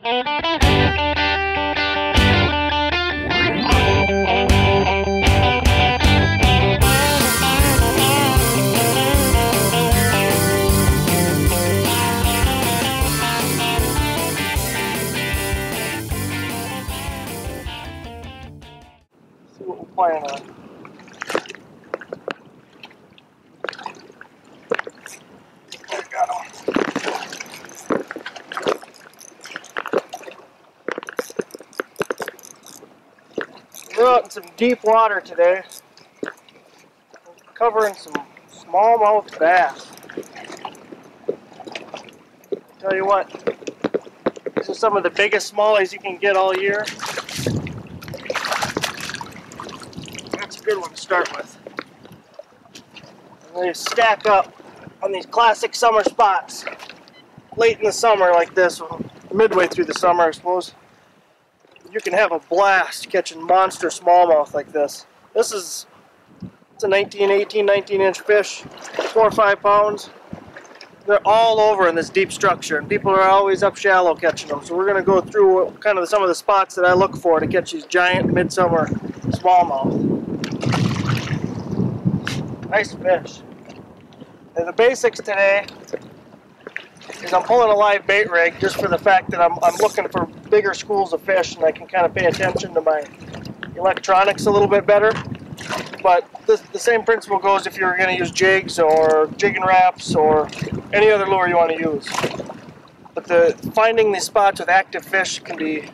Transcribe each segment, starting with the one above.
See what we're playing on. Got him. We're out in some deep water today. We're covering some smallmouth bass. Tell you what, these are some of the biggest smallies you can get all year. That's a good one to start with. And they stack up on these classic summer spots late in the summer like this, midway through the summer I suppose. You can have a blast catching monster smallmouth like this. It's a 18, 19 inch fish, 4 or 5 pounds. They're all over in this deep structure, and people are always up shallow catching them. So we're going to go through kind of some of the spots that I look for to catch these giant midsummer smallmouth. Nice fish. And the basics today is I'm pulling a live bait rig just for the fact that I'm looking for bigger schools of fish, and I can kind of pay attention to my electronics a little bit better. But the same principle goes if you're going to use jigs or jig and wraps or any other lure you want to use. But finding these spots with active fish can be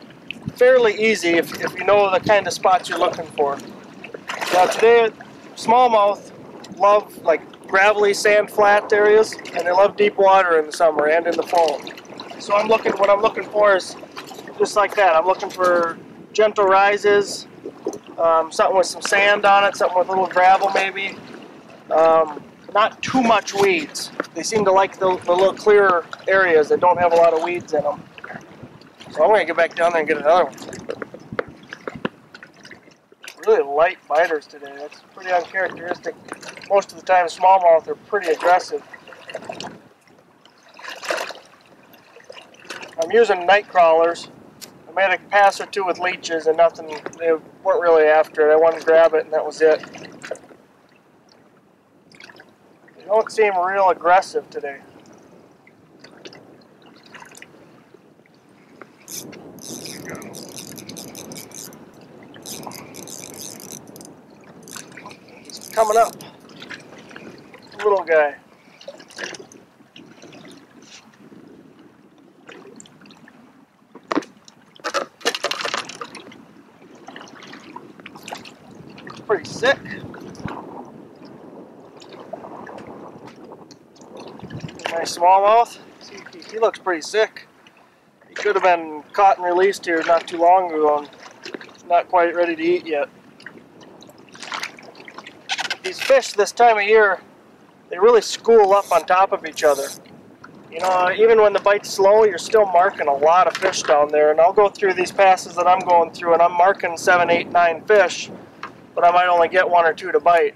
fairly easy if you know the kind of spots you're looking for. Now today, smallmouth love like gravelly sand flat areas, and they love deep water in the summer and in the fall. So what I'm looking for is just like that. I'm looking for gentle rises, something with some sand on it, something with a little gravel maybe. Not too much weeds. They seem to like the little clearer areas that don't have a lot of weeds in them. So I'm going to get back down there and get another one. Really light biters today. That's pretty uncharacteristic. Most of the time smallmouth are pretty aggressive. I'm using night crawlers. I made a pass or two with leeches and nothing, they weren't really after it. I wanted to grab it and that was it. They don't seem real aggressive today. He's coming up. Little guy. Pretty sick. Nice smallmouth. See, he looks pretty sick. He could have been caught and released here not too long ago and not quite ready to eat yet. These fish this time of year, they really school up on top of each other. You know, even when the bite's slow, you're still marking a lot of fish down there. And I'll go through these passes that I'm going through and I'm marking 7, 8, 9 fish, but I might only get 1 or 2 to bite.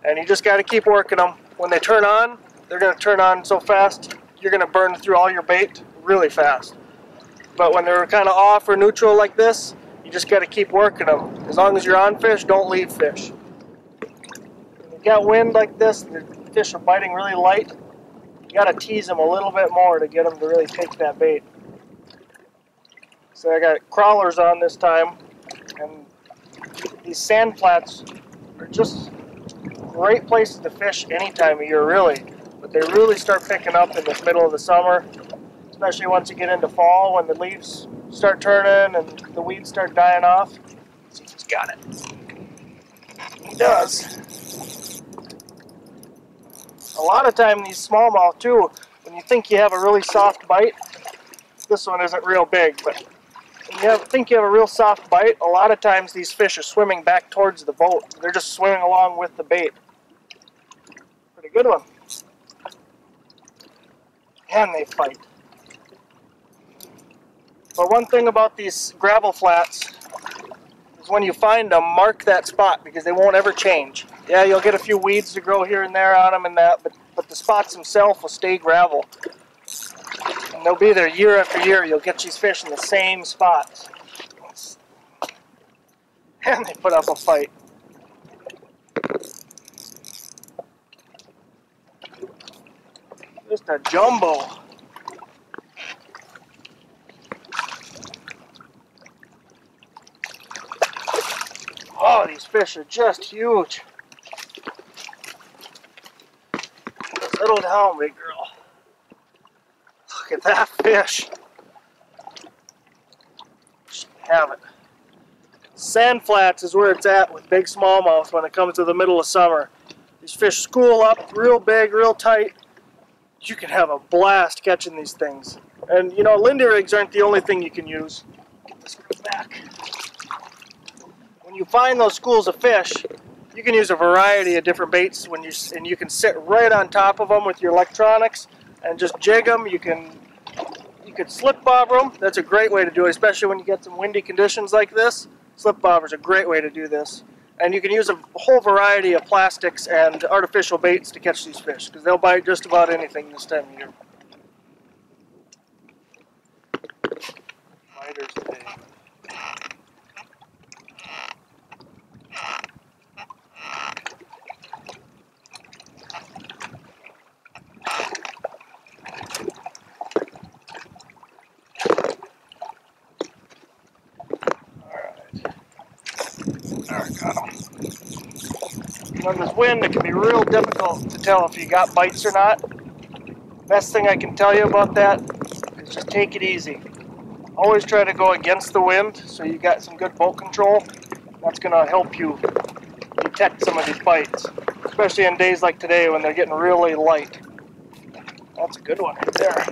And you just got to keep working them. When they turn on, they're going to turn on so fast, you're going to burn through all your bait really fast. But when they're kind of off or neutral like this, you just got to keep working them. As long as you're on fish, don't leave fish. When you got wind like this, the fish are biting really light, you got to tease them a little bit more to get them to really take that bait. So I got crawlers on this time, and these sand flats are just great places to fish any time of year really, but they really start picking up in the middle of the summer, especially once you get into fall when the leaves start turning and the weeds start dying off. Let's see if he's got it. He does. A lot of time these smallmouth too, when you think you have a really soft bite, this one isn't real big, but when you think you have a real soft bite, a lot of times these fish are swimming back towards the boat. They're just swimming along with the bait. Pretty good one. And they fight. But one thing about these gravel flats is when you find them, mark that spot because they won't ever change. Yeah, you'll get a few weeds to grow here and there on them and that, but the spots themselves will stay gravel. And they'll be there year after year. You'll get these fish in the same spots. And they put up a fight. Just a jumbo. Oh, these fish are just huge. Settle down, big girl. Look at that fish. Just have it. Sand flats is where it's at with big smallmouth when it comes to the middle of summer. These fish school up real big, real tight. You can have a blast catching these things. And you know, Lindy rigs aren't the only thing you can use. Get this back. When you find those schools of fish, you can use a variety of different baits and you can sit right on top of them with your electronics and just jig them. You can slip bobber them. That's a great way to do it, especially when you get some windy conditions like this. Slip bobber is a great way to do this. And you can use a whole variety of plastics and artificial baits to catch these fish, because they'll bite just about anything this time of year. Spiders today. On this wind, it can be real difficult to tell if you got bites or not. Best thing I can tell you about that is just take it easy. Always try to go against the wind so you got some good boat control. That's going to help you detect some of these bites, especially on days like today when they're getting really light. That's a good one right there.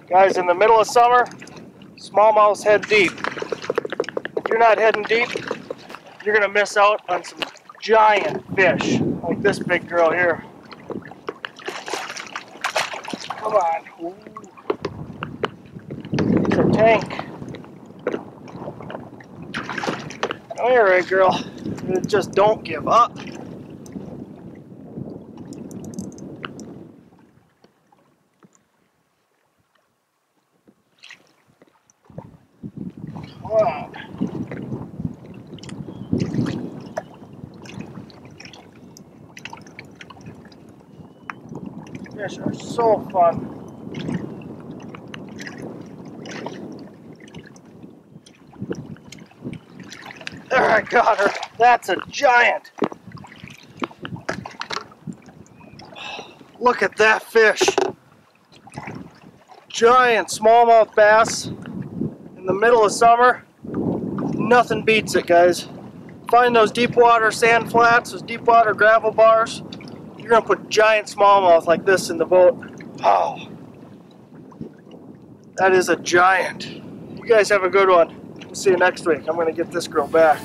Guys, in the middle of summer, smallmouths head deep. If you're not heading deep, you're going to miss out on some giant fish, like this big girl here. Come on. Ooh. It's a tank. Come here, right, girl. Just don't give up. Come on. Fish are so fun. There, I got her. That's a giant. Look at that fish. Giant smallmouth bass in the middle of summer. Nothing beats it, guys. Find those deep water sand flats, those deep water gravel bars. You're going to put giant smallmouth like this in the boat. Oh, that is a giant. You guys have a good one. We'll see you next week. I'm going to get this girl back.